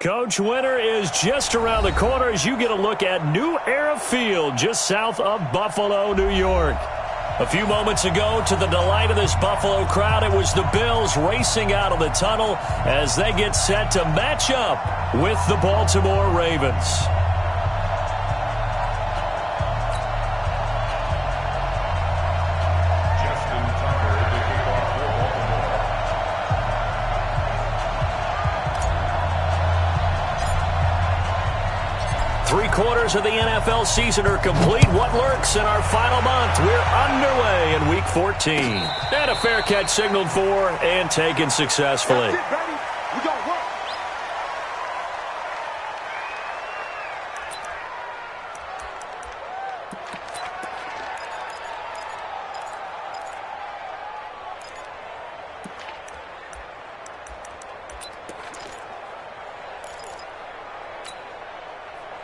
Coach, winter is just around the corner as you get a look at New Era Field just south of Buffalo, New York. A few moments ago, to the delight of this Buffalo crowd, it was the Bills racing out of the tunnel as they get set to match up with the Baltimore Ravens. Three-quarters of the NFL season are complete. What lurks in our final month? We're underway in Week 14. And a fair catch signaled for and taken successfully. That's it, baby. We gon' work.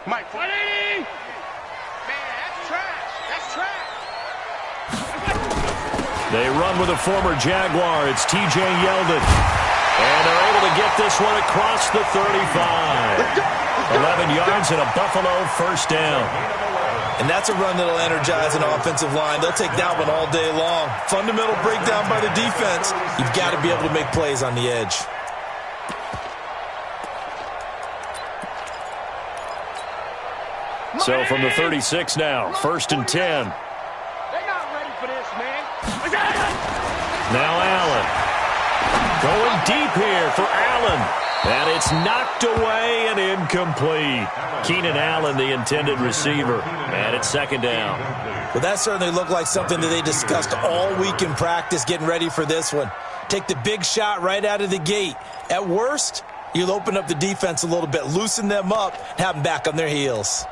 Mike, 180! Man, that's trash. That's trash. They run with a former Jaguar. It's T.J. Yeldon. And they're able to get this one across the 35. 11 yards and a Buffalo first down. And that's a run that'll energize an offensive line. They'll take that one all day long. Fundamental breakdown by the defense. You've got to be able to make plays on the edge. So from the 36 now, 1st and 10. They're not ready for this, man. Now Allen. Going deep here for Allen. And it's knocked away and incomplete. Keenan Allen, the intended receiver. And it's 2nd down. Well, that certainly looked like something that they discussed all week in practice getting ready for this one. Take the big shot right out of the gate. At worst, you'll open up the defense a little bit, loosen them up, and have them back on their heels.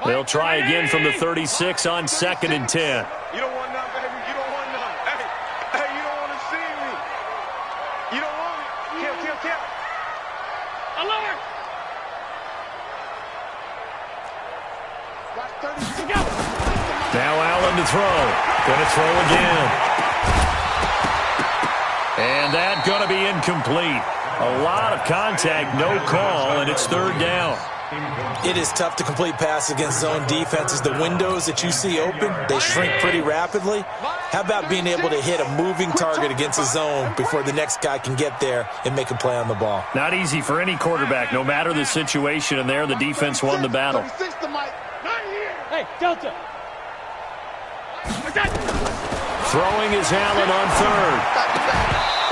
They'll try again from the 36 on 2nd and 10. You don't want none, baby. You don't want none. Hey, you don't want to see me. You don't want me. Kill. Alert! Watch 36. Go. Now Allen to throw. Going to throw again. And that going to be incomplete. A lot of contact, no call, and it's 3rd down. It is tough to complete pass against zone defenses. The windows that you see open, they shrink pretty rapidly. How about being able to hit a moving target against a zone before the next guy can get there and make a play on the ball? Not easy for any quarterback, no matter the situation, and there the defense won the battle. Hey, Delta. Throwing is Allen on 3rd.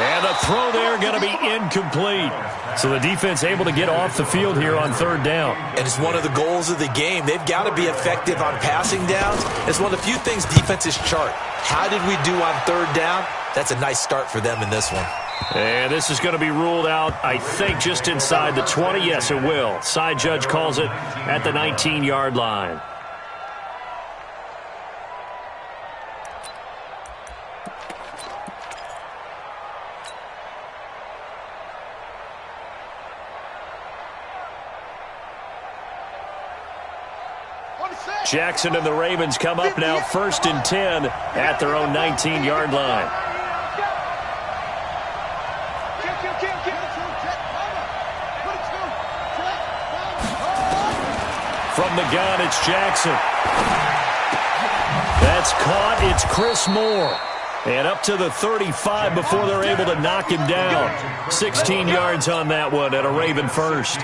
And the throw there going to be incomplete. So the defense able to get off the field here on 3rd down. And it's one of the goals of the game. They've got to be effective on passing downs. It's one of the few things defenses chart. How did we do on 3rd down? That's a nice start for them in this one. And this is going to be ruled out, I think, just inside the 20. Yes, it will. Side judge calls it at the 19-yard line. Jackson and the Ravens come up now 1st and 10 at their own 19-yard line. From the gun, it's Jackson. That's caught. It's Chris Moore. And up to the 35 before they're able to knock him down. 16 yards on that one at a Raven first.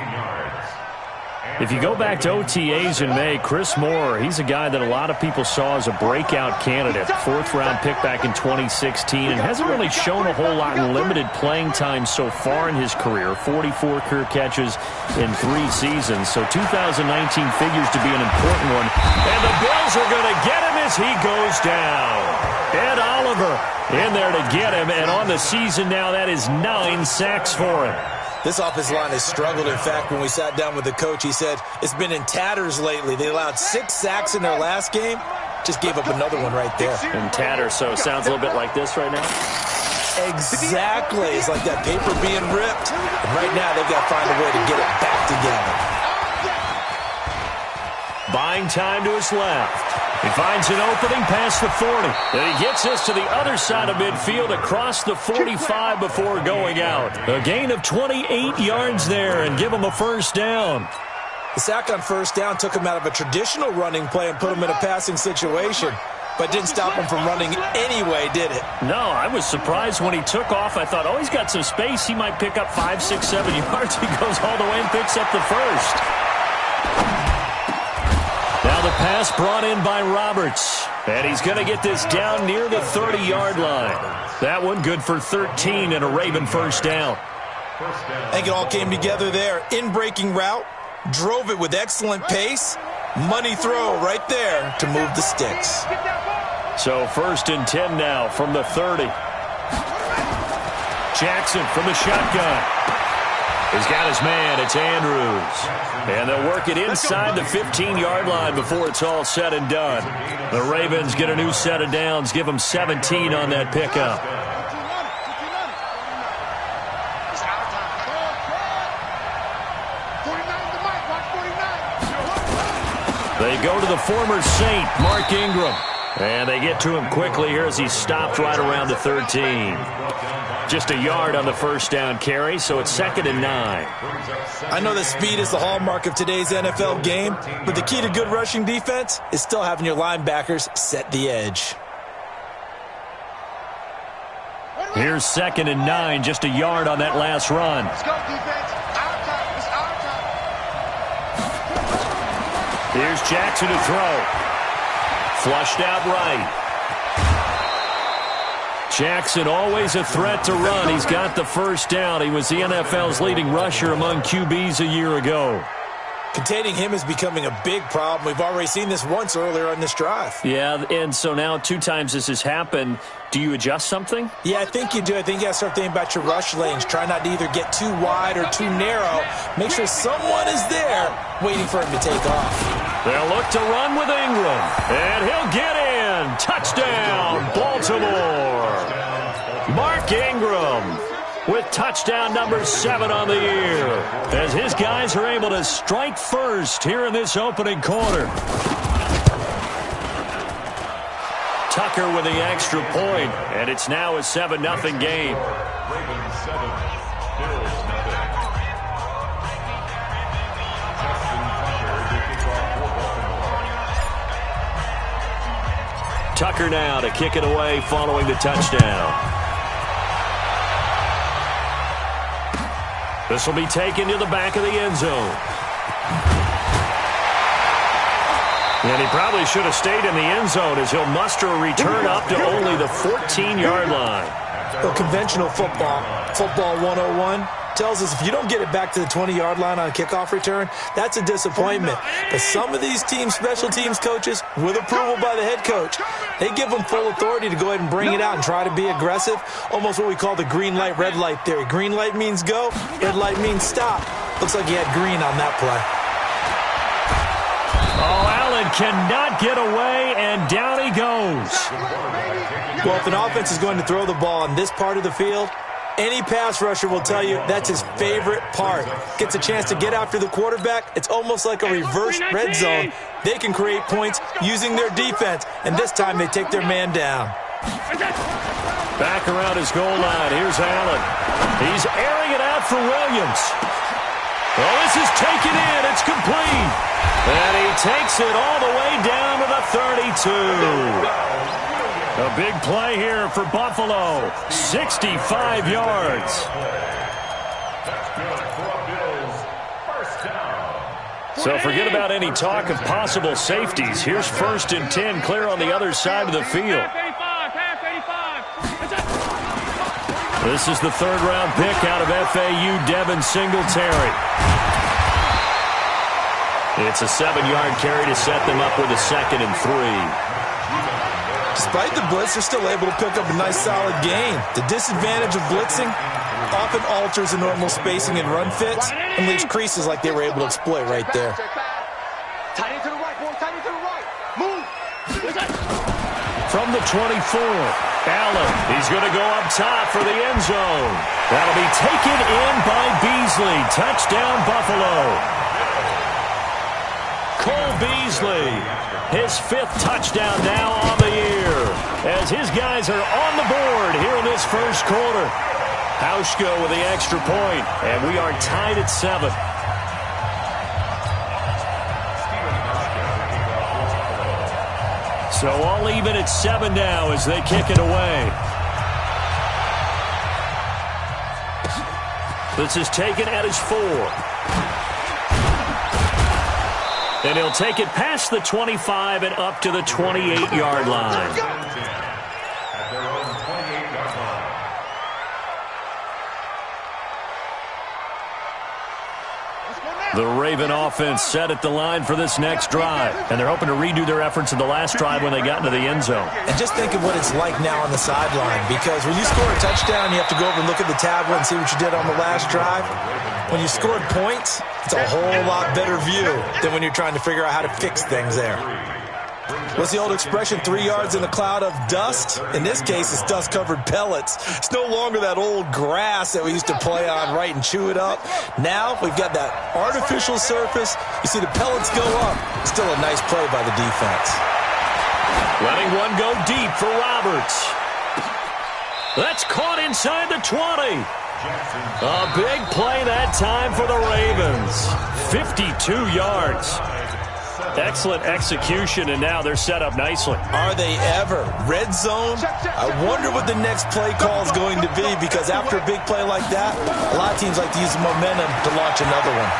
If you go back to OTAs in May, Chris Moore, he's a guy that a lot of people saw as a breakout candidate. 4th-round pick back in 2016 and hasn't really shown a whole lot in limited playing time so far in his career. 44 career catches in 3 seasons. So 2019 figures to be an important one. And the Bills are going to get him as he goes down. Ed Oliver in there to get him. And on the season now, that is 9 sacks for him. This offensive line has struggled. In fact, when we sat down with the coach, he said it's been in tatters lately. They allowed 6 sacks in their last game. Just gave up another one right there. In tatters, so it sounds a little bit like this right now. Exactly. It's like that paper being ripped. And right now, they've got to find a way to get it back together. Buying time to his left. He finds an opening past the 40. And he gets this to the other side of midfield across the 45 before going out. A gain of 28 yards there and give him a first down. The sack on first down took him out of a traditional running play and put him in a passing situation, but didn't stop him from running anyway, did it? No, I was surprised when he took off. I thought, oh, he's got some space. He might pick up 5, 6, 7 yards. He goes all the way and picks up the first. Now the pass brought in by Roberts. And he's going to get this down near the 30-yard line. That one good for 13 and a Raven first down. I think it all came together there. In-breaking route, drove it with excellent pace. Money throw right there to move the sticks. So 1st and 10 now from the 30. Jackson from the shotgun. He's got his man. It's Andrews. And they'll work it inside the 15-yard line before it's all said and done. The Ravens get a new set of downs. Give them 17 on that pickup. They go to the former Saint, Mark Ingram. And they get to him quickly here as he stopped right around the 13. Just a yard on the first down carry, so it's 2nd and 9. I know that speed is the hallmark of today's NFL game, but the key to good rushing defense is still having your linebackers set the edge. Here's 2nd and 9, just a yard on that last run. Let's go, defense. Our time. It's our time. Here's Jackson to throw. Flushed out right. Jackson always a threat to run. He's got the first down. He was the NFL's leading rusher among QBs a year ago. Containing him is becoming a big problem. We've already seen this once earlier on this drive. Yeah, and so now 2 times this has happened. Do you adjust something? Yeah, I think you do. I think you got to start thinking about your rush lanes. Try not to either get too wide or too narrow. Make sure someone is there waiting for him to take off. They'll look to run with Ingram. And he'll get in. Touchdown, Baltimore. Mark Ingram with touchdown number 7 on the year, as his guys are able to strike first here in this opening quarter. Tucker with the extra point, and it's now a 7-0 game. Tucker now to kick it away following the touchdown. This will be taken to the back of the end zone. And he probably should have stayed in the end zone as he'll muster a return up to only the 14-yard line. Well, conventional football 101, tells us if you don't get it back to the 20-yard line on a kickoff return, that's a disappointment. But some of these teams, special teams coaches, with approval by the head coach, they give them full authority to go ahead and bring it out and try to be aggressive, almost what we call the green light, red light theory. Green light means go, red light means stop. Looks like he had green on that play. Oh, Allen cannot get away, and down he goes. Well, if an offense is going to throw the ball in this part of the field, any pass rusher will tell you that's his favorite part. Gets a chance to get after the quarterback. It's almost like a reverse red zone. They can create points using their defense, and this time they take their man down. Back around his goal line. Here's Allen. He's airing it out for Williams. Oh, this is taken in. It's complete. And he takes it all the way down to the 32. A big play here for Buffalo. 65 yards. So forget about any talk of possible safeties. Here's 1st and 10, clear on the other side of the field. This is the 3rd-round pick out of FAU, Devin Singletary. It's a 7-yard carry to set them up with a 2nd and 3. Despite the blitz, they're still able to pick up a nice, solid gain. The disadvantage of blitzing often alters the normal spacing and run fits and leaves creases like they were able to exploit right there. Tight end to the right, boy. Tight end to the right. Move. From the 24, Allen. He's going to go up top for the end zone. That'll be taken in by Beasley. Touchdown, Buffalo. Cole Beasley. His 5th touchdown now on the year, as his guys are on the board here in this first quarter. Hauschka with the extra point, and we are tied at 7. So all even at 7 now as they kick it away. This is taken at his 4. And he'll take it past the 25 and up to the 28-yard line. The Raven offense set at the line for this next drive. And they're hoping to redo their efforts in the last drive when they got into the end zone. And just think of what it's like now on the sideline, because when you score a touchdown, you have to go over and look at the tablet and see what you did on the last drive. When you scored points, it's a whole lot better view than when you're trying to figure out how to fix things there. What's the old expression, 3 yards in a cloud of dust? In this case, it's dust-covered pellets. It's no longer that old grass that we used to play on, right, and chew it up. Now we've got that artificial surface. You see the pellets go up. Still a nice play by the defense. Letting one go deep for Roberts. That's caught inside the 20. A big play that time for the Ravens. 52 yards. Excellent execution, and now they're set up nicely. Are they ever? Red zone? I wonder what the next play call is going to be, because after a big play like that, a lot of teams like to use the momentum to launch another one.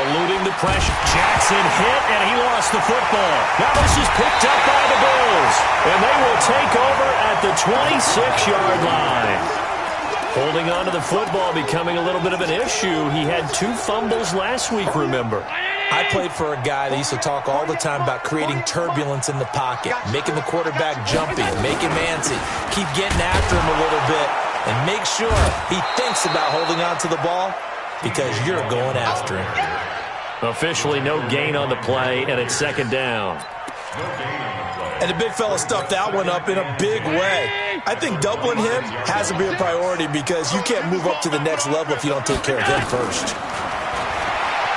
Eluding the pressure. Jackson hit, and he lost the football. Now this is picked up by the Bills, and they will take over at the 26-yard line. Holding on to the football becoming a little bit of an issue. He had 2 fumbles last week, remember. I played for a guy that used to talk all the time about creating turbulence in the pocket, making the quarterback jumpy, make him antsy, keep getting after him a little bit, and make sure he thinks about holding on to the ball, because you're going after him. Officially no gain on the play, and it's 2nd down. And the big fella stuffed that one up in a big way. I think doubling him has to be a priority, because you can't move up to the next level if you don't take care of him first.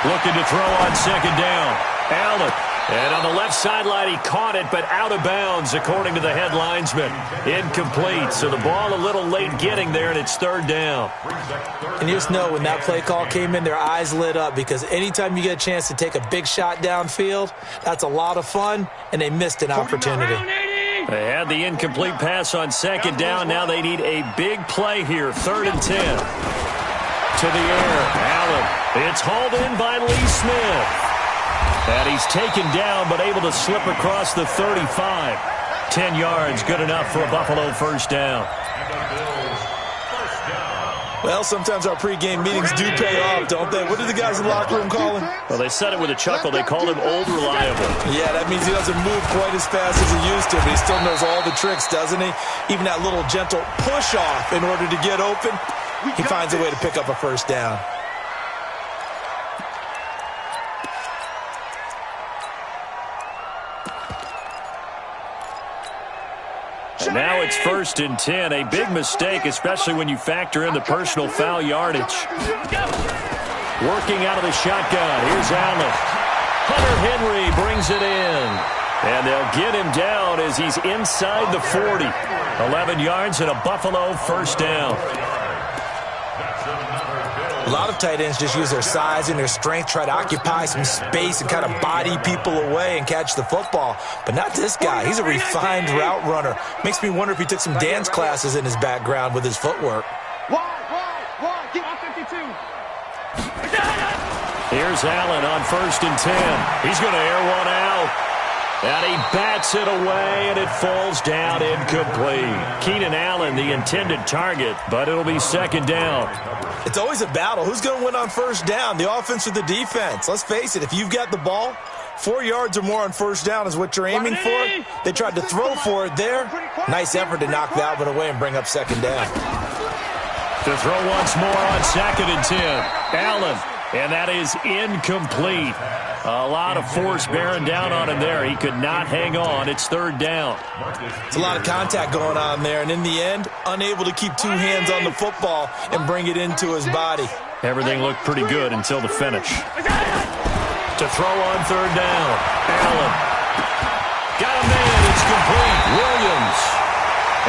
Looking to throw on 2nd down. Allen. And on the left sideline, he caught it, but out of bounds, according to the head linesman. Incomplete. So the ball a little late getting there, and it's 3rd down. And you just know when that play call came in, their eyes lit up, because anytime you get a chance to take a big shot downfield, that's a lot of fun, and they missed an opportunity. They had the incomplete pass on 2nd down. Now they need a big play here, 3rd and 10. To the air, Allen. It's hauled in by Lee Smith. And he's taken down, but able to slip across the 35. 10 yards, good enough for a Buffalo 1st down. Well, sometimes our pregame meetings do pay off, don't they? What did the guys in the locker room call him? Well, they said it with a chuckle. They called him Old Reliable. Yeah, that means he doesn't move quite as fast as he used to, but he still knows all the tricks, doesn't he? Even that little gentle push-off in order to get open. He finds a way to pick up a 1st down. And now it's 1st and 10. A big mistake, especially when you factor in the personal foul yardage. Working out of the shotgun. Here's Allen. Hunter Henry brings it in. And they'll get him down as he's inside the 40. 11 yards and a Buffalo 1st down. A lot of tight ends just use their size and their strength, try to occupy some space and kind of body people away and catch the football. But not this guy. He's a refined route runner. Makes me wonder if he took some dance classes in his background with his footwork. Here's Allen on 1st and 10. He's going to air one out. And he bats it away, and it falls down incomplete. Keenan Allen, the intended target, but it'll be 2nd down. It's always a battle. Who's going to win on 1st down, the offense or the defense? Let's face it, if you've got the ball, 4 yards or more on 1st down is what you're aiming for. They tried to throw for it there. Nice effort to knock that one away and bring up 2nd down. To throw once more on 2nd and 10. Allen, and that is incomplete. A lot of force bearing down on him there. He could not hang on. It's 3rd down. It's a lot of contact going on there, and in the end, unable to keep 2 hands on the football and bring it into his body. Everything looked pretty good until the finish. to throw on third down. Allen. Got a man. It's complete. Williams.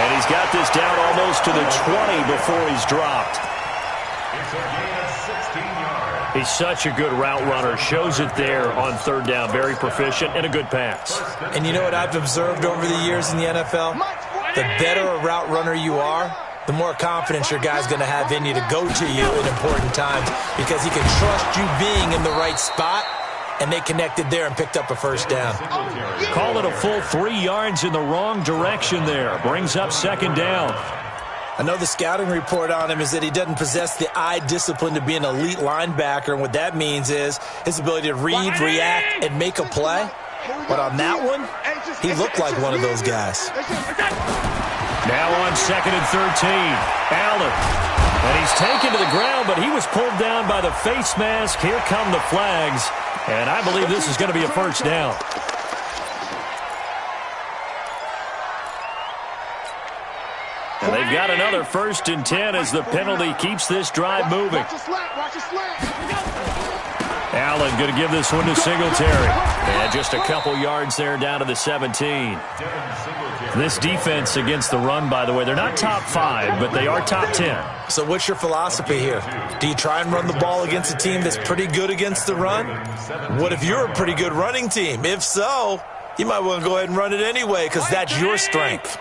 And he's got this down almost to the 20 before he's dropped. It's a gain of 16 yards. He's such a good route runner. Shows it there on third down. Very proficient and a good pass. And you know what I've observed over the years in the NFL? The better a route runner you are, the more confidence your guy's going to have in you to go to you in important times because he can trust you being in the right spot, and they connected there and picked up a first down. Call it a full 3 yards in the wrong direction there. Brings up second down. I know the scouting report on him is that he doesn't possess the eye discipline to be an elite linebacker, and what that means is his ability to read, react, and make a play. But on that one, he looked like one of those guys. Now on second and 13, Allen. And he's taken to the ground, but he was pulled down by the face mask. Here come the flags, and I believe this is going to be a first down. And they've got another 1st and 10 as the penalty keeps this drive moving. Allen going to give this one to Singletary. And just a couple yards there down to the 17. This defense against the run, by the way, they're not top 5, but they are top 10. So what's your philosophy here? Do you try and run the ball against a team that's pretty good against the run? What if you're a pretty good running team? If so, you might want to go ahead and run it anyway because that's your strength.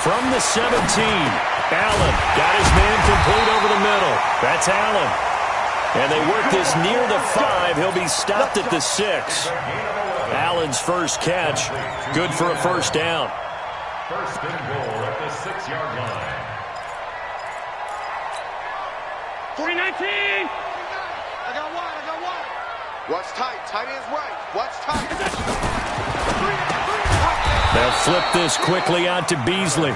From the 17, Allen got his man complete over the middle. That's Allen. And they work this near the 5. He'll be stopped at the 6. Allen's first catch, good for a first down. First and goal at the 6-yard line. 319. I got one. Watch tight. Tight ends right. Watch tight. They'll flip this quickly out to Beasley.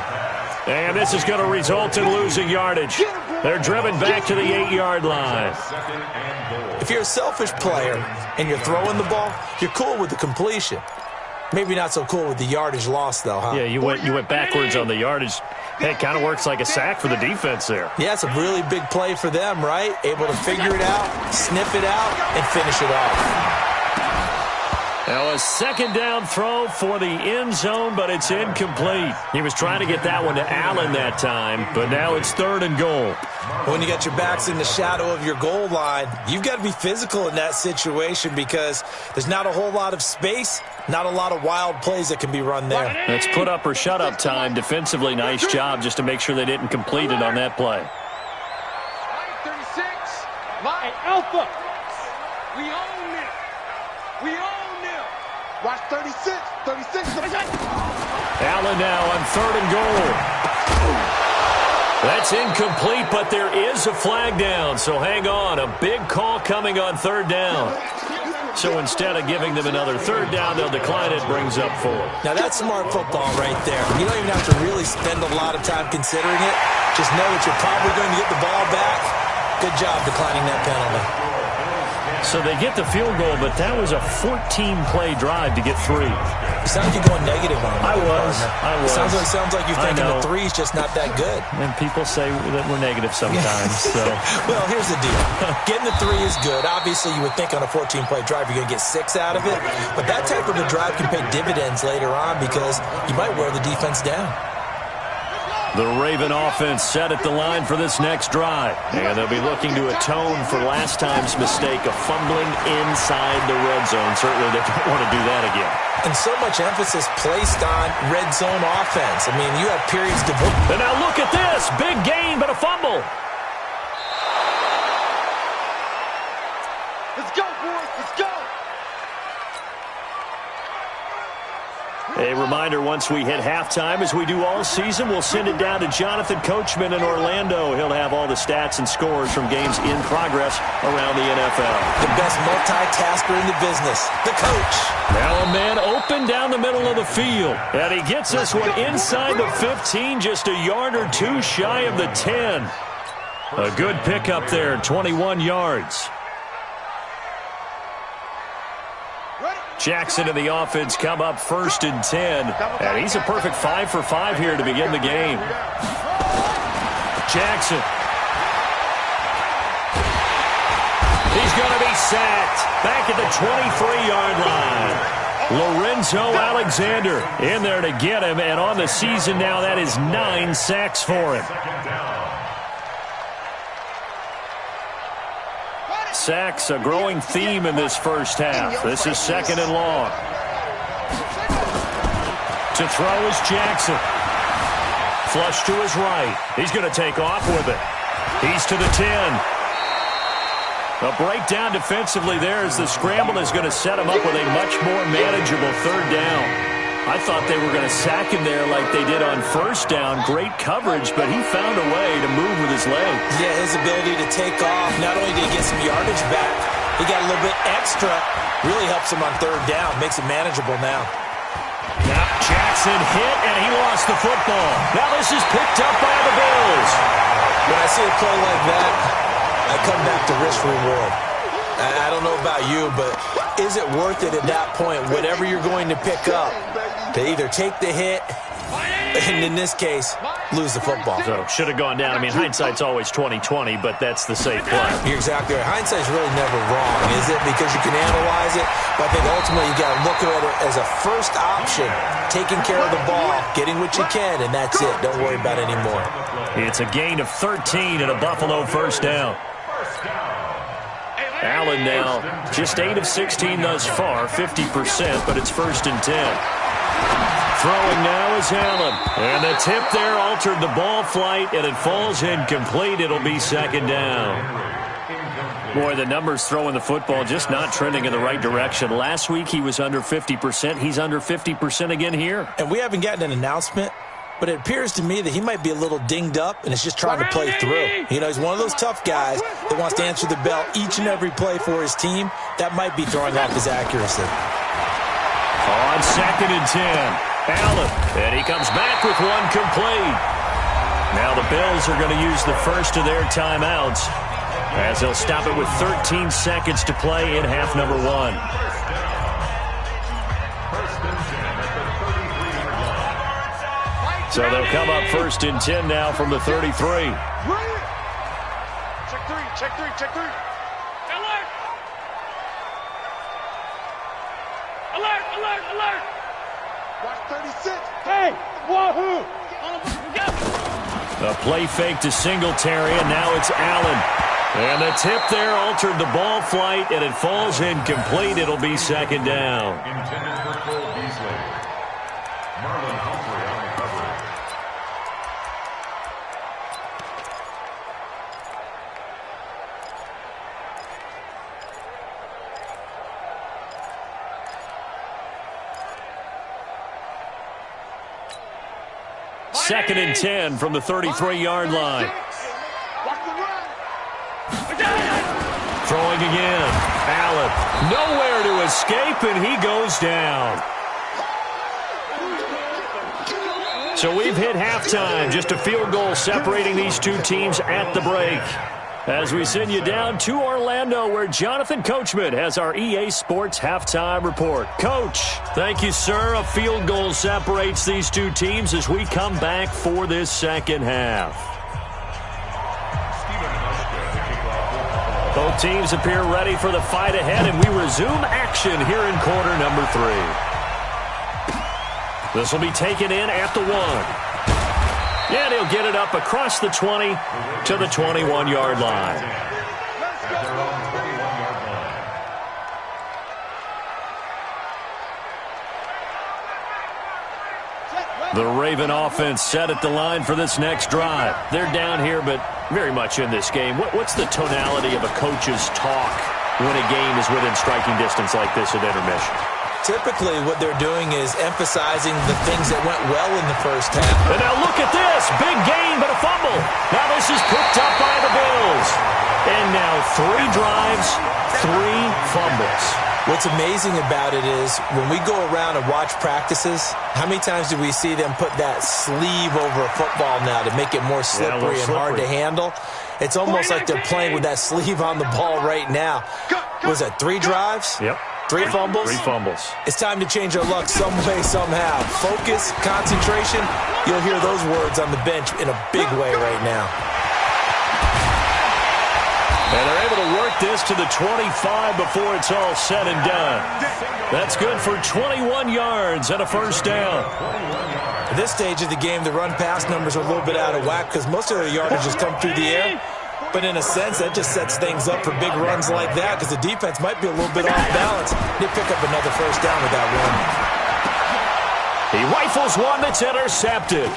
And this is going to result in losing yardage. They're driven back to the 8-yard line. If you're a selfish player and you're throwing the ball, you're cool with the completion. Maybe not so cool with the yardage loss, though, huh? Yeah, you went backwards on the yardage. Hey, it kind of works like a sack for the defense there. Yeah, it's a really big play for them, right? Able to figure it out, sniff it out, and finish it off. Now a second down throw for the end zone, but it's incomplete. He was trying to get that one to Allen that time, but now it's 3rd and goal. When you got your backs in the shadow of your goal line, you've got to be physical in that situation because there's not a whole lot of space, not a lot of wild plays that can be run there. That's put up or shut up time. Defensively, nice job just to make sure they didn't complete it on that play. 36, my alpha. We own it. We own it. Watch 36. Allen now on 3rd and goal. That's incomplete, but there is a flag down, so hang on. A big call coming on 3rd down. So instead of giving them another 3rd down, they'll decline it, brings up 4. Now that's smart football right there. You don't even have to really spend a lot of time considering it. Just know that you're probably going to get the ball back. Good job declining that penalty. So they get the field goal, but that was a 14-play drive to get 3. You sound like you're going negative on that. I was. Sounds like you're thinking the 3's just not that good. And people say that we're negative sometimes. So. Well, here's the deal. Getting the 3 is good. Obviously, you would think on a 14-play drive you're going to get 6 out of it. But that type of a drive can pay dividends later on because you might wear the defense down. The Raven offense set at the line for this next drive. And they'll be looking to atone for last time's mistake of fumbling inside the red zone. Certainly they don't want to do that again. And so much emphasis placed on red zone offense. I mean, you have periods devoted. And now look at this. Big gain, but a fumble. Let's go, boys. Let's go. A reminder, once we hit halftime, as we do all season, we'll send it down to Jonathan Coachman in Orlando. He'll have all the stats and scores from games in progress around the NFL. The best multitasker in the business, the coach. Now a man open down the middle of the field. And he gets this one inside the 15, just a yard or 2 shy of the 10. A good pickup there, 21 yards. Jackson and the offense come up 1st and 10. And he's a perfect 5 for 5 here to begin the game. Jackson. he's sacked. Back at the 23-yard line. Lorenzo Alexander in there to get him, and on the season now, that is 9 sacks for him. Sacks, a growing theme in this first half. This is 2nd and long. To throw is Jackson. Flush to his right. He's going to take off with it. He's to the 10. A breakdown defensively there as the scramble is going to set him up with a much more manageable 3rd down. I thought they were going to sack him there like they did on 1st down. Great coverage, but he found a way to move with his legs. Yeah, his ability to take off, not only did he get some yardage back, he got a little bit extra. Really helps him on 3rd down, makes it manageable now. Now Jackson hit, and he lost the football. Now this is picked up by the Bills. When I see a play like that, I come back to risk-reward. I don't know about you, but is it worth it at that point, whatever you're going to pick up, to either take the hit, and in this case, lose the football? So, should have gone down. I mean, hindsight's always 20/20, but that's the safe play. You're exactly right. Hindsight's really never wrong, is it? Because you can analyze it, but I think ultimately you got to look at it as a first option, taking care of the ball, getting what you can, and that's it. Don't worry about it anymore. It's a gain of 13 and a Buffalo 1st down. Allen now just 8 of 16 thus far, 50%, but it's 1st and 10. Throwing now is Allen. And the tip there altered the ball flight, and it falls incomplete. It'll be 2nd down. Boy, the numbers throwing the football just not trending in the right direction. Last week he was under 50%. He's under 50% again here. And we haven't gotten an announcement, but it appears to me that he might be a little dinged up and is just trying to play through. You know, he's one of those tough guys that wants to answer the bell each and every play for his team. That might be throwing off his accuracy. On 2nd and 10, Allen, and he comes back with one complete. Now the Bills are going to use the first of their timeouts as they'll stop it with 13 seconds to play in half number 1. So they'll come up 1st and 10 now from the 33. Check 3, check 3, check 3. Alert! Alert, alert, alert! Watch 36. Hey, wahoo! A play fake to Singletary, and now it's Allen. And the tip there altered the ball flight, and it falls incomplete. It'll be 2nd down. Intended for Cole Beasley. Marlon Humphrey on the cover. Second and 10 from the 33-yard line. Throwing again. Allen nowhere to escape, and he goes down. So we've hit halftime. Just a field goal separating these two teams at the break. As we send you down to Orlando, where Jonathan Coachman has our EA Sports halftime report. Coach, thank you, sir. A field goal separates these two teams as we come back for this second half. Both teams appear ready for the fight ahead, and we resume action here in quarter number 3. This will be taken in at the 1. And he'll get it up across the 20 to the 21-yard line. The Raven offense set at the line for this next drive. They're down here, but very much in this game. What's the tonality of a coach's talk when a game is within striking distance like this at intermission? Typically, what they're doing is emphasizing the things that went well in the first half. And now look at this. Big gain, but a fumble. Now this is picked up by the Bills. And now 3 drives, 3 fumbles. What's amazing about it is when we go around and watch practices, how many times do we see them put that sleeve over a football now to make it more slippery and hard to handle? It's almost like they're playing with that sleeve on the ball right now. Was that 3 drives? Yep. 3 fumbles? 3 fumbles. It's time to change our luck some way, somehow. Focus, concentration, you'll hear those words on the bench in a big way right now. And they're able to work take this to the 25 before it's all said and done. That's good for 21 yards and a first down. At this stage of the game, the run-pass numbers are a little bit out of whack because most of their yardage has come through the air. But in a sense, that just sets things up for big runs like that because the defense might be a little bit off balance. They pick up another first down with that run. He rifles one that's intercepted.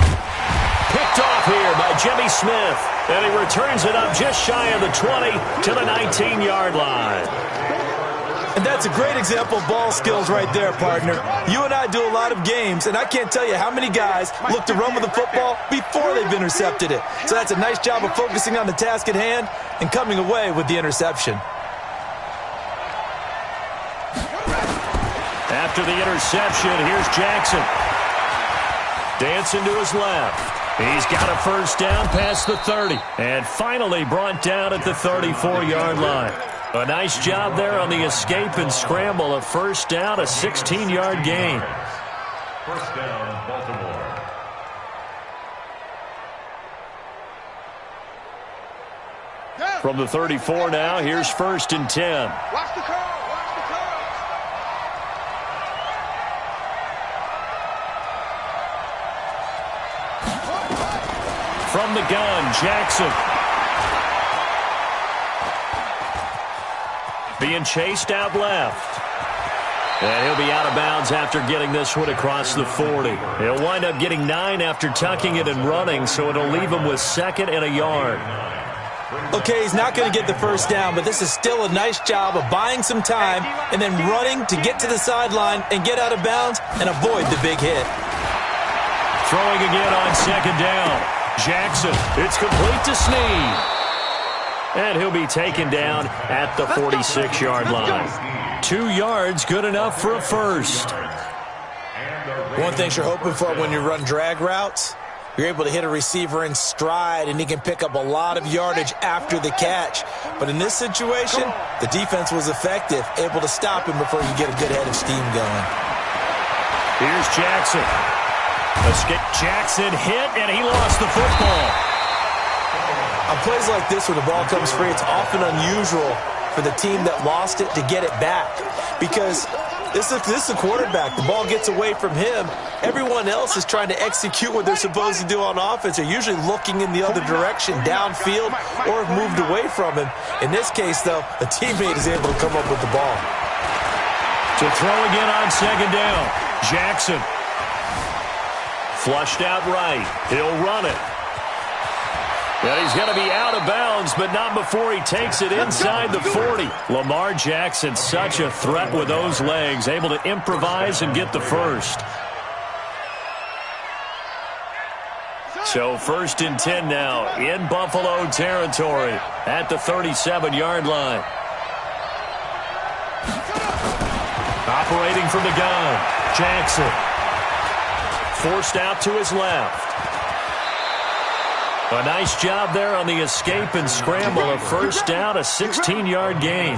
Picked off here by Jimmy Smith. And he returns it up just shy of the 20 to the 19-yard line. And that's a great example of ball skills right there, partner. You and I do a lot of games, and I can't tell you how many guys look to run with the football before they've intercepted it. So that's a nice job of focusing on the task at hand and coming away with the interception. After the interception, here's Jackson. Dancing to his left. He's got a first down past the 30. And finally brought down at the 34-yard line. A nice job there on the escape and scramble. A first down, a 16-yard gain. First down, Baltimore. From the 34 now, here's first and 10. Watch the curve. Watch the curve. From the gun, Jackson. Being chased out left. And he'll be out of bounds after getting this one across the 40. He'll wind up getting 9 after tucking it and running, so it'll leave him with second and a yard. Okay, he's not going to get the first down, but this is still a nice job of buying some time and then running to get to the sideline and get out of bounds and avoid the big hit. Throwing again on second down. Jackson, it's complete to Snead. And he'll be taken down at the 46-yard line. 2 yards, good enough for a first. One thing you're hoping for when you run drag routes, you're able to hit a receiver in stride, and he can pick up a lot of yardage after the catch. But in this situation, the defense was effective, able to stop him before you get a good head of steam going. Here's Jackson. Escape. Jackson hit, and he lost the football. On plays like this, when the ball comes free, it's often unusual for the team that lost it to get it back. Because this is a quarterback. The ball gets away from him. Everyone else is trying to execute what they're supposed to do on offense. They're usually looking in the other direction, downfield, or have moved away from him. In this case, though, a teammate is able to come up with the ball. To throw again on second down. Jackson. Flushed out right. He'll run it. And he's going to be out of bounds, but not before he takes it inside the 40. Lamar Jackson, such a threat with those legs, able to improvise and get the first. So first and 10 now in Buffalo territory at the 37-yard line. Operating from the gun, Jackson. Forced out to his left. A nice job there on the escape and scramble. A first down, a 16-yard gain.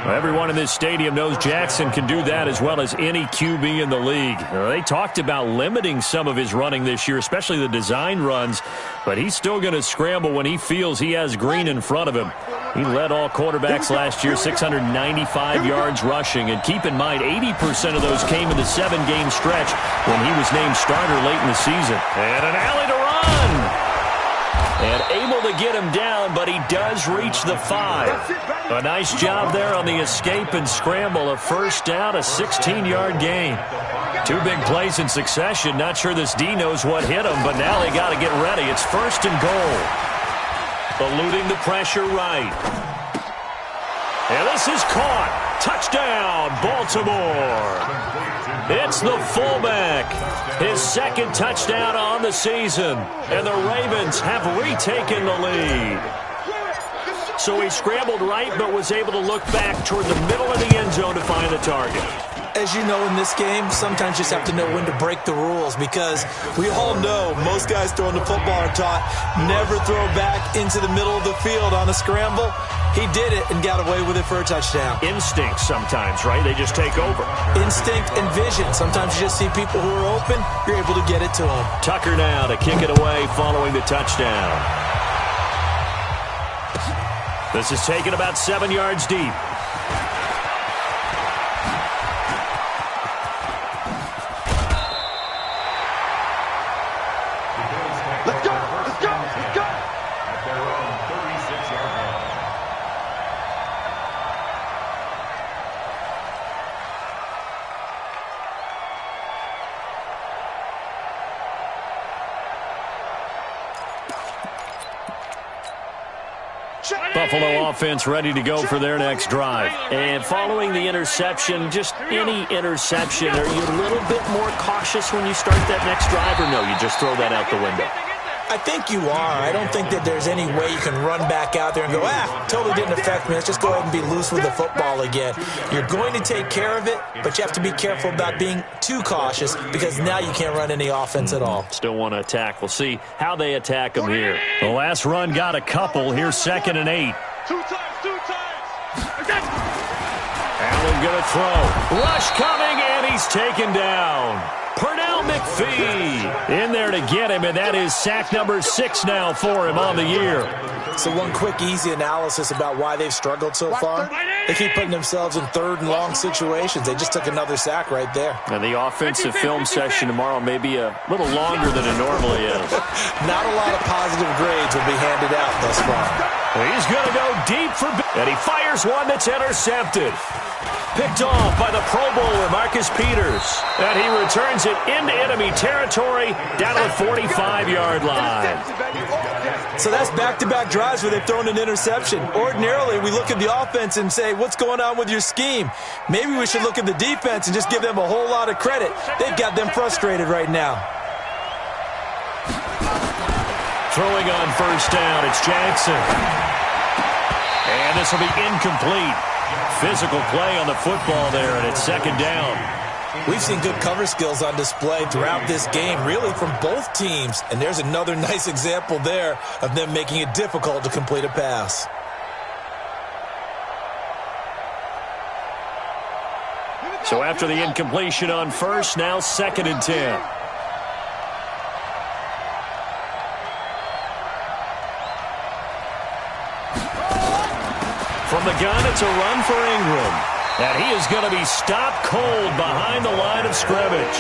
Everyone in this stadium knows Jackson can do that as well as any QB in the league. They talked about limiting some of his running this year, especially the design runs, but he's still going to scramble when he feels he has green in front of him. He led all quarterbacks last year, 695 yards rushing. And keep in mind, 80% of those came in the 7-game stretch when he was named starter late in the season. And an alley to run. And able to get him down, but he does reach the 5. A nice job there on the escape and scramble. A first down, a 16-yard gain. 2 big plays in succession. Not sure this D knows what hit him, but now they got to get ready. It's first and goal. Eluding the pressure right. And this is caught. Touchdown, Baltimore. It's the fullback. His second touchdown on the season. And the Ravens have retaken the lead. So he scrambled right, but was able to look back toward the middle of the end zone to find the target. As you know, in this game, sometimes you just have to know when to break the rules, because we all know most guys throwing the football are taught never throw back into the middle of the field on a scramble. He did it and got away with it for a touchdown. Instinct sometimes, right? They just take over. Instinct and vision. Sometimes you just see people who are open, you're able to get it to them. Tucker now to kick it away following the touchdown. This is taken about 7 yards deep. Let's go! Let's go! Let's go! At their own 36-yard line. Buffalo offense ready to go for their next drive. And following the interception, just any interception, are you a little bit more cautious when you start that next drive, or no, you just throw that out the window? I think you are. I don't think that there's any way you can run back out there and go, totally didn't affect me. Let's just go ahead and be loose with the football again. You're going to take care of it, but you have to be careful about being too cautious because now you can't run any offense at all. Still want to attack. We'll see how they attack them here. The last run got a couple. Here's 2nd and 8. Two times. Allen going to throw. Rush coming, and he's taken down. Pernell McPhee in there to get him, and that is sack number 6 now for him on the year. So one quick, easy analysis about why they've struggled so far. They keep putting themselves in 3rd and long situations. They just took another sack right there. And the offensive film session tomorrow may be a little longer than it normally is. Not a lot of positive grades will be handed out thus far. He's going to go deep for and he fires one that's intercepted. Picked off by the Pro Bowler, Marcus Peters. And he returns it into enemy territory down to the 45-yard line. So that's back-to-back drives where they've thrown an interception. Ordinarily, we look at the offense and say, what's going on with your scheme? Maybe we should look at the defense and just give them a whole lot of credit. They've got them frustrated right now. Throwing on 1st down, it's Jackson. And this will be incomplete. Physical play on the football there, and it's 2nd down. We've seen good cover skills on display throughout this game, really from both teams. And there's another nice example there of them making it difficult to complete a pass. So after the incompletion on 1st, now 2nd and 10. From the gun, it's a run for Ingram. And he is going to be stopped cold behind the line of scrimmage.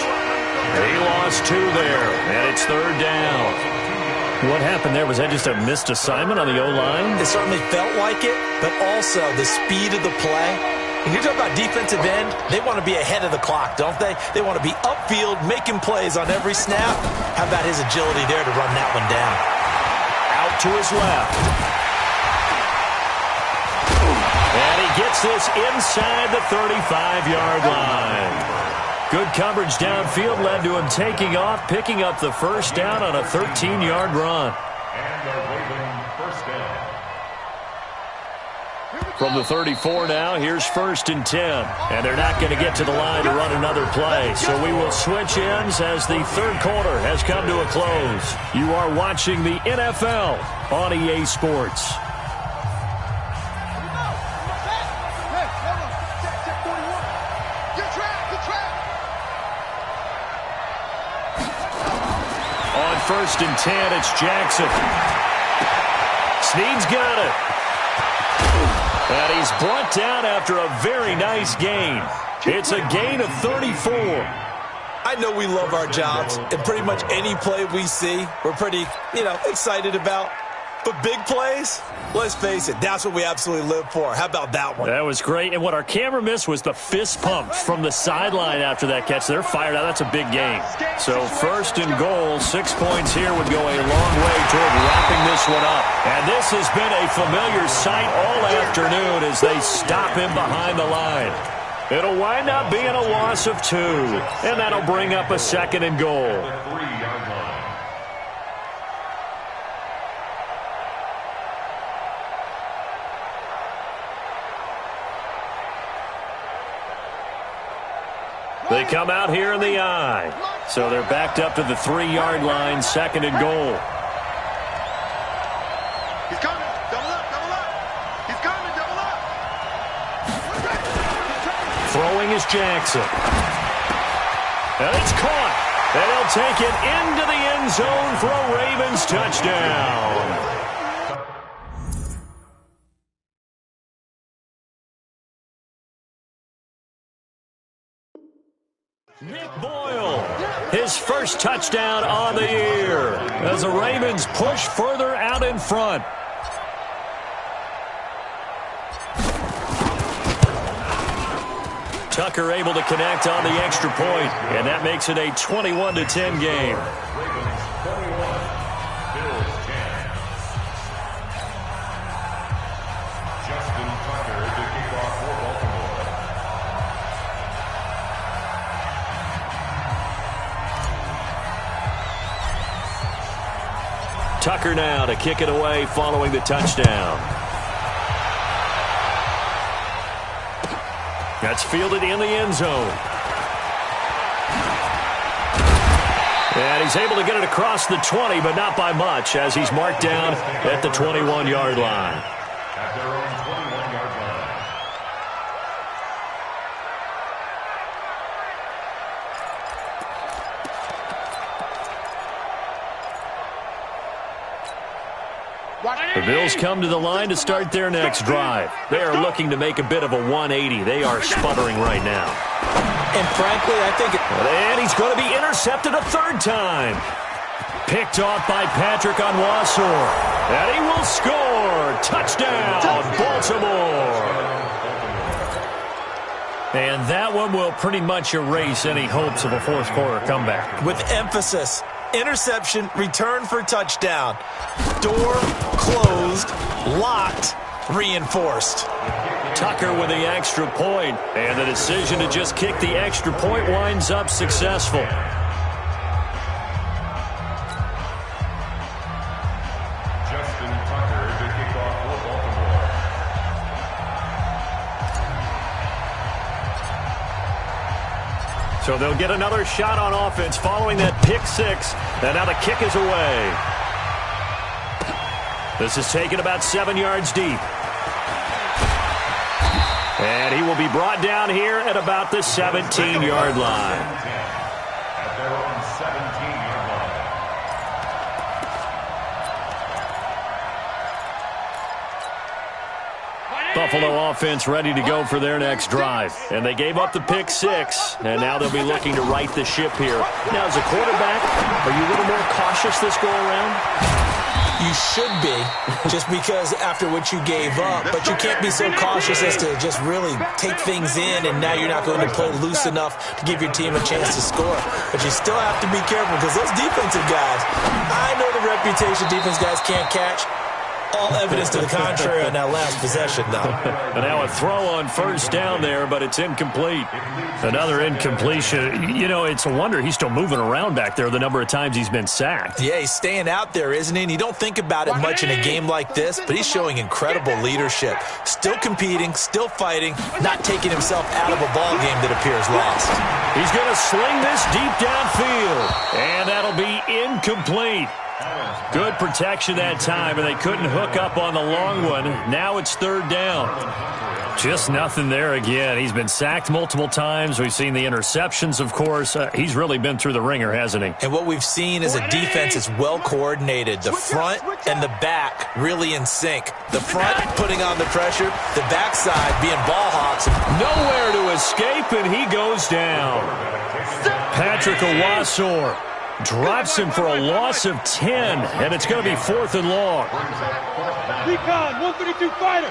He lost 2 there, and it's 3rd down. What happened there? Was that just a missed assignment on the O-line? It certainly felt like it, but also the speed of the play. When you're talking about defensive end, they want to be ahead of the clock, don't they? They want to be upfield, making plays on every snap. How about his agility there to run that one down? Out to his left. And he gets this inside the 35-yard line. Good coverage downfield led to him taking off, picking up the 1st down on a 13-yard run. And a Raven 1st down. From the 34 now, here's 1st and 10. And they're not going to get to the line to run another play. So we will switch ends as the 3rd quarter has come to a close. You are watching the NFL on EA Sports. On 1st and 10, it's Jackson. Snead's got it. And he's brought down after a very nice gain. It's a gain of 34. I know we love our jobs, and pretty much any play we see, we're pretty, excited about. But big plays, let's face it, that's what we absolutely live for. How about that one? That was great. And what our camera missed was the fist pump from the sideline after that catch. They're fired out. That's a big game. So 1st and goal, 6 points here would go a long way toward wrapping this one up. And this has been a familiar sight all afternoon as they stop him behind the line. It'll wind up being a loss of 2. And that'll bring up a 2nd and goal. The 3-yard line. They come out here in the eye. So they're backed up to the 3-yard line, 2nd and goal. He's coming. Double up. He's coming. Double up. Throwing is Jackson. And it's caught. And he'll take it into the end zone for a Ravens touchdown. Nick Boyle, his first touchdown on the year as the Ravens push further out in front. Tucker able to connect on the extra point, and that makes it a 21-10 game. Tucker now to kick it away following the touchdown. That's fielded in the end zone. And he's able to get it across the 20, but not by much, as he's marked down at the 21-yard line. At their own 21-yard line. The Bills come to the line to start their next drive. They are looking to make a bit of a 180. They are sputtering right now. And frankly, I think And he's going to be intercepted a third time. Picked off by Patrick on Wassor. And he will score. Touchdown, Baltimore. And that one will pretty much erase any hopes of a fourth quarter comeback. with emphasis, interception, return for touchdown. Door closed, locked, reinforced. Tucker with the extra point, and the decision to just kick the extra point winds up successful. Justin Tucker to kick off for Baltimore. So they'll get another shot on offense following that pick six, and now the kick is away. This is taken about 7 yards deep. And he will be brought down here at about the 17-yard line. At their own 17-yard line. Buffalo offense ready to go for their next drive. And they gave up the pick six, and now they'll be looking to right the ship here. Now, as a quarterback, are you a little more cautious this go-around? You should be, just because after what you gave up, but you can't be so cautious as to just really take things in, and now you're not going to play loose enough to give your team a chance to score. But you still have to be careful, because those defensive guys, I know the reputation defense guys can't catch. All evidence to the contrary on that last possession, though. And now a throw on first down there, but it's incomplete. Another incompletion. You know, it's a wonder he's still moving around back there the number of times he's been sacked. Yeah, he's staying out there, isn't he? And you don't think about it much in a game like this, but he's showing incredible leadership. Still competing, still fighting, not taking himself out of a ball game that appears lost. He's going to sling this deep downfield, and that'll be incomplete. Good protection that time, and they couldn't hook up on the long one. Now it's third down. Just nothing there again. He's been sacked multiple times. We've seen the interceptions, of course. He's really been through the ringer, hasn't he? And what we've seen is a defense that's well coordinated. The front and the back really in sync. The front putting on the pressure, the backside being ball hawks. Nowhere to escape, and he goes down. Patrick Owasor drops him for a loss of 10, and it's going to be fourth and long. Recon, 132 fighter.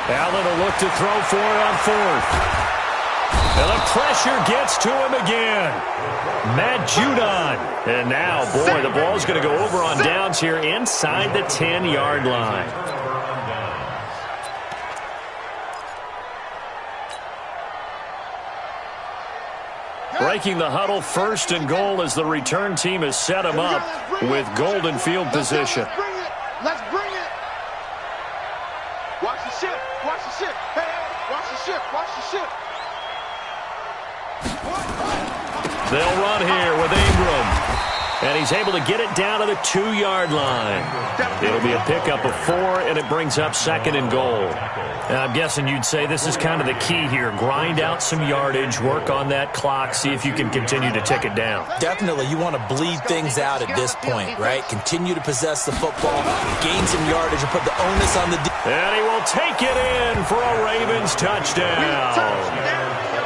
Allen will look to throw for it on fourth. And the pressure gets to him again. Matt Judon. And now, boy, the ball's going to go over on downs here inside the 10-yard line. Breaking the huddle, first and goal as the return team has set him up with golden field position. Let's bring it. Watch the ship. Watch the ship. Hey, watch the ship. Watch the ship. They'll run here with Ingram. And he's able to get it down to the 2-yard line. It'll be a pickup of 4, and it brings up second and goal. And I'm guessing you'd say this is kind of the key here. Grind out some yardage, work on that clock, see if you can continue to tick it down. Definitely, you want to bleed things out at this point, right? Continue to possess the football, gain some yardage, and put the onus on the And he will take it in for a Ravens touchdown.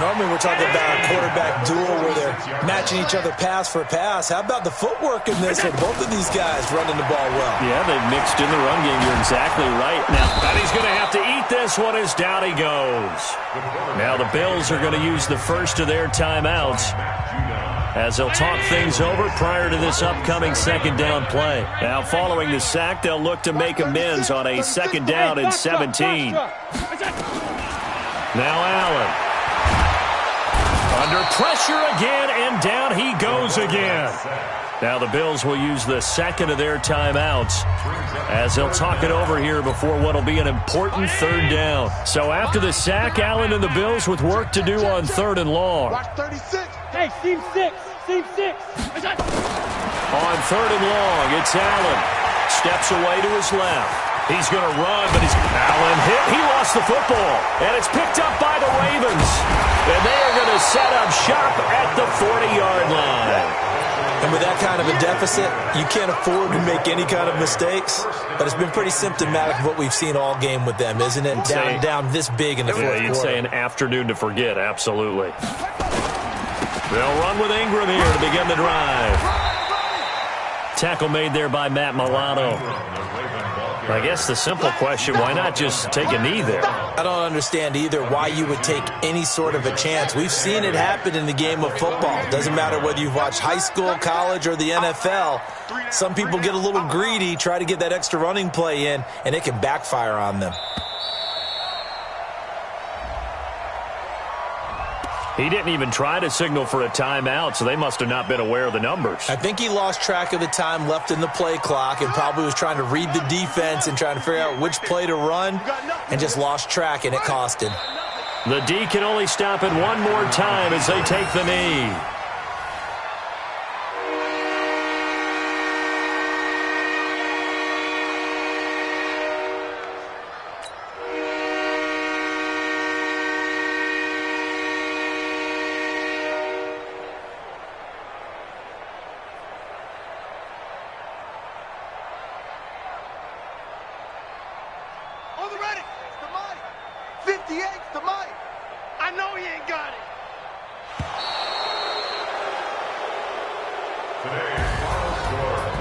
Normally we're talking about a quarterback duel where they're matching each other pass for pass. How about the footwork in this one? Both of these guys running the ball well. Yeah, they've mixed in the run game. You're exactly right. Now, and he's going to have to eat this one as down he goes. Now the Bills are going to use the first of their timeouts as they'll talk things over prior to this upcoming second down play. Now following the sack, they'll look to make amends on a second down and 17. Now Allen. Under pressure again, and down he goes again. Now the Bills will use the second of their timeouts as they'll talk it over here before what will be an important third down. So after the sack, Allen and the Bills with work to do on third and long. Hey, seam six. On third and long, it's Allen. Steps away to his left. He's going to run, but Allen hit. He lost the football, and it's picked up by the Ravens. And they are going to set up shop at the 40-yard line. And with that kind of a deficit, you can't afford to make any kind of mistakes. But it's been pretty symptomatic of what we've seen all game with them, isn't it? Down this big in the fourth quarter. You'd say an afternoon to forget, absolutely. They'll run with Ingram here to begin the drive. Tackle made there by Matt Milano. I guess the simple question, why not just take a knee there? I don't understand either why you would take any sort of a chance. We've seen it happen in the game of football. Doesn't matter whether you've watched high school, college, or the NFL. Some people get a little greedy, try to get that extra running play in, and it can backfire on them. He didn't even try to signal for a timeout, so they must have not been aware of the numbers. I think he lost track of the time left in the play clock and probably was trying to read the defense and trying to figure out which play to run and just lost track, and it cost him. The D can only stop it one more time as they take the knee.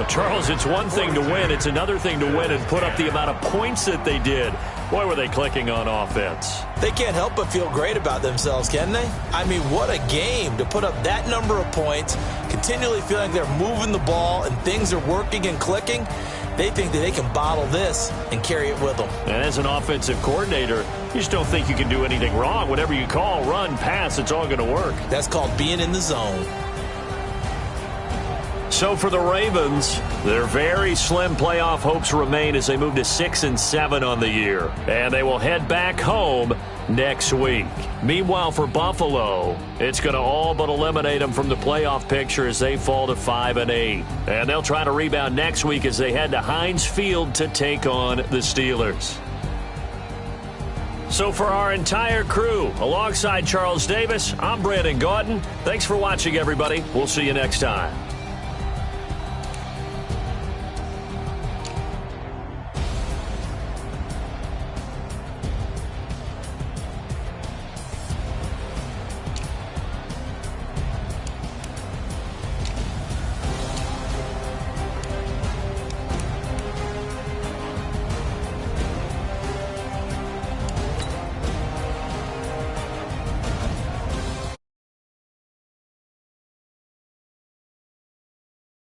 Charles, it's one thing to win. It's another thing to win and put up the amount of points that they did. Boy, were they clicking on offense. They can't help but feel great about themselves, can they? I mean, what a game to put up that number of points, continually feeling like they're moving the ball and things are working and clicking. They think that they can bottle this and carry it with them. And as an offensive coordinator, you just don't think you can do anything wrong. Whatever you call, run, pass, it's all going to work. That's called being in the zone. So for the Ravens, their very slim playoff hopes remain as they move to 6-7 on the year. And they will head back home next week. Meanwhile, for Buffalo, it's going to all but eliminate them from the playoff picture as they fall to 5-8. And they'll try to rebound next week as they head to Heinz Field to take on the Steelers. So for our entire crew, alongside Charles Davis, I'm Brandon Gaudin. Thanks for watching, everybody. We'll see you next time.